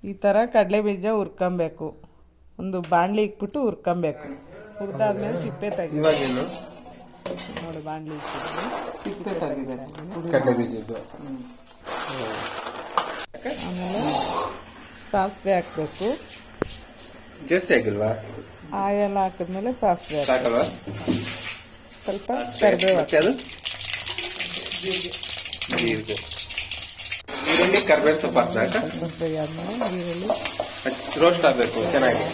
ಈ ಥರ ಕಡಲೆ ಬೀಜ ಹುರ್ಕೊಬೇಕು. ಒಂದು ಬಾಣಲಿ ಇಕ್ಬಿಟ್ಟು ಹುರ್ಕೊಬೇಕು. ಹುರಿದಾದ್ಮೇಲೆ ಸಿಪ್ಪೆ ತೆಗಿ. ನೋಡಿ ಬಾಣಲಿ ಇಕ್ಬಿಟ್ಟು ಸಿಪ್ಪೆ ತೆಗಿತಾರೆ ಕಡಲೆ ಬೀಜದ್ದು. ಆಮೇಲೆ ಸಾಸಿವೆ ಹಾಕ್ಬೇಕು. ಜಾಸ್ತಿ ಆಗಿಲ್ವಾ? ಆಯಲ್ ಹಾಕಿದ್ಮೇಲೆ ಸಾಸಿವೆ ಸಾಕಲ್ವಾ? ಸ್ವಲ್ಪ ಕರಿಬೇವು ಹಾಕೋದು. ಜೀರಿಗೆ, ಈರುಳ್ಳಿ, ಕರಿಬೇವು ಸೊಪ್ಪು ಹಾಕ್ಬೇಕಾ? ಸ್ವಲ್ಪ ಫ್ರೈ ಆದ್ಮೇಲೆ ಈರುಳ್ಳಿ ರೋಸ್ಟ್ ಆಗ್ಬೇಕು ಚೆನ್ನಾಗಿ.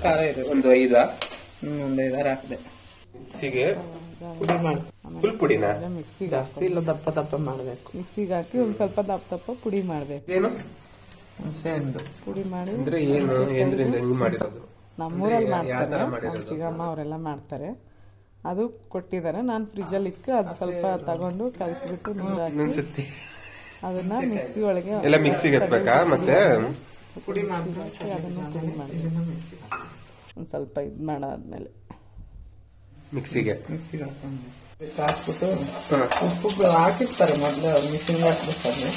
ಖಾರ ಇದೆ ಒಂದು 5 ಒಂದು 5 ಹಾಕಿದೆ. ಮಿಕ್ಸಿಗೆ ಪುಡಿ ಮಾಡಿ ಫುಲ್ ಪುಡಿನ ಮಿಕ್ಸಿಗೆ ಜಾಸ್ತಿ ಇಲ್ಲ ದಪ್ಪ ದಪ್ಪ ಮಾಡಬೇಕು. ಮಿಕ್ಸಿಗೆ ಹಾಕಿ ಒಂದ್ ಸ್ವಲ್ಪ ದಪ್ಪ ದಪ್ಪ ಪುಡಿ ಮಾಡ್ಬೇಕು. ಏನು ಹುಣಸೆ ಹಣ್ಣು ಪುಡಿ ಮಾಡಿ ಅಂದ್ರೆ ಏನು ಎಂದ್ರಿಂದ ಹಿಂಗ್ ಮಾಡಿರೋದು? ನಮ್ಮೂರಲ್ಲಿ ಮಾಡ್ತಾರೆ, ನಮ್ಮ ಚಿಕ್ಕಮ್ಮ ಅವರೆಲ್ಲ ಮಾಡ್ತಾರೆ. ಅದು ಕೊಟ್ಟಿದ್ದಾರೆ. ನಾನು ಫ್ರಿಜ್ಜಲ್ಲಿ ಇಟ್ಟು ಅದು ಸ್ವಲ್ಪ ತಗೊಂಡು ಕಲಸಿಬಿಟ್ಟು ನೀರು ಹಾಕಿ ಅದನ್ನ ಮಿಕ್ಸಿ ಒಳಗೆ ಎಲ್ಲ ಮಿಕ್ಸಿಗೆ ಹಾಕ್ಬೇಕಾ? ಮತ್ತೆ ಪುಡಿ ಮಾಡಿ ಅದನ್ನ ಪುಡಿ ಮಾಡಿ ಒಂದ್ ಸ್ವಲ್ಪ ಇದ್ ಮಾಡಾದ್ಮೇಲೆ ಮಿಕ್ಸಿಗೆ ಹಾಕ್ಬಿಟ್ಟು ಉಪ್ಪು ಹಾಕಿರ್ತಾರೆ ಮೊದ್ಲು ಮಿಕ್ಸಿಂಗ್ ಹಾಕ್ಬೇಕಾದ್ರೆ.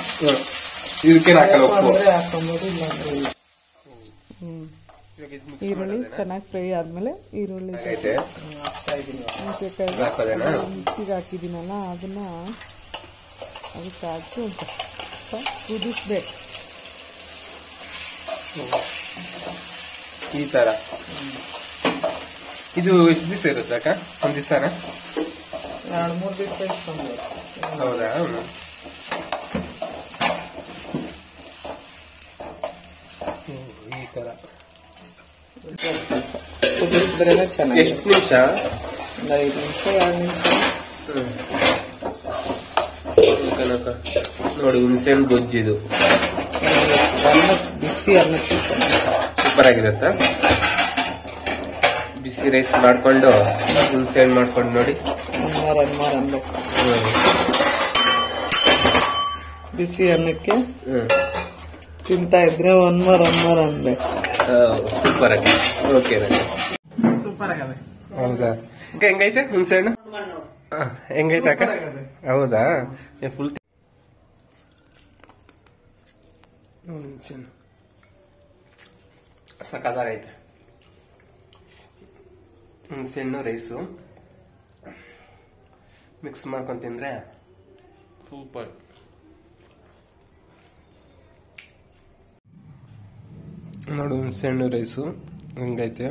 ಇದಕ್ಕೆ ಹಾಕಲ್ಲ ಉಪ್ಪು? ಹಾಕೊಂಬೋದು, ಇಲ್ಲಾಂದ್ರೆ ಈರುಳ್ಳಿ ಚೆನ್ನಾಗಿ ಫ್ರೈ ಆದ್ಮೇಲೆ ಈರುಳ್ಳಿ ಮಿಕ್ಸಿಗೆ ಹಾಕಿದ್ದೀನಲ್ಲ ಅದನ್ನ ಅದಕ್ಕೆ ಹಾಕಿ ಒಂದು ಸ್ವಲ್ಪ ಕುದಿಸ್ಬೇಕು. ಈ ತರ ಇದು ಎಷ್ಟು ದಿವಸ ಇರುತ್ತೆ ಅಕ್ಕ? ಒಂದ್ ದಿವಸನ? 2-3 ದಿವಸ ಇಟ್ಕೊಂಡು. ಹೌದಾ? ಈ ತರ ಕುದಿಸಿದ್ರೇನೆ ಚೆನ್ನಾಗಿ. ಎಷ್ಟು ನಿಮಿಷ? ಒಂದು 5 ನಿಮಿಷ 2 ನಿಮಿಷ ನೋಡಿ ಹುಣಸೆಹಣ್ಣು ಗೊಜ್ಜಿದು ಬಿಸಿ ಅನ್ನಕ್ಕೆ ಸೂಪರ್ ಆಗಿರತ್ತ. ಬಿಸಿ ರೈಸ್ ಮಾಡ್ಕೊಂಡು ಹುಣಸೆಹಣ್ಣು ಮಾಡ್ಕೊಂಡು ನೋಡಿ. ಅನ್ಬೇಕು ಬಿಸಿ ಅನ್ನಕ್ಕೆ ತಿಂತಾ ಇದ್ರೆ ಒನ್ಮೋರ್ ಅನ್ಬೇಕು. ಸೂಪರ್ ಆಗಿ. ಓಕೆ, ಸೂಪರ್ ಆಗವೆ. ಹೌದಾ? ಹೆಂಗೈತೆ ಹುಣಸೆಹಣ್ಣು? ಹೆಂಗೈತೆ ಅಕ್ಕ? ಹೌದಾ? ಫುಲ್ ಸಕಾಲಾಗೈತೆ. ಹುಣಸೆಹಣ್ಣು ರೈಸು ಮಿಕ್ಸ್ ಮಾಡ್ಕೊಂಡು ತಿಂದ್ರೆ ಸೂಪರ್. ನೋಡು ಹುಣಸೆಹಣ್ಣು ರೈಸು ಹೆಂಗೈತೆ.